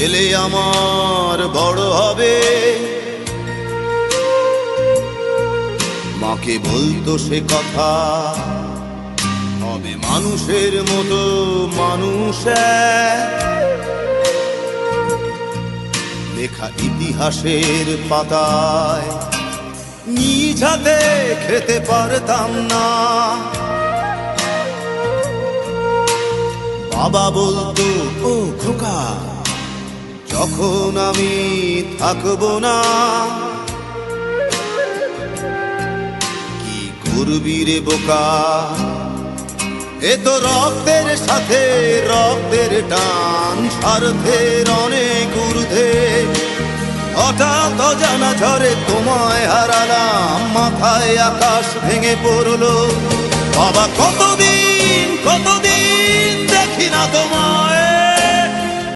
ছেলে আমার বড় হবে। মাকে বলতো সে কথা, হবে মানুষের মতো মানুষ। লেখা ইতিহাসের পাতায় নিজ হাতে খেতে পারতাম না। বাবা বলতো, ও খোকা, যখন আমি থাকবো না, কি করবি রে বোকা, এ তো রক্তের সাথে রক্তের টান, স্বার্থের অনেক ঊর্ধ্বে। হঠাৎ অজানা ঝড়ে তোমায় হারালাম, মাথায় আকাশ ভেঙে পড়লো। বাবা কতদিন কতদিন দেখি না তোমায়,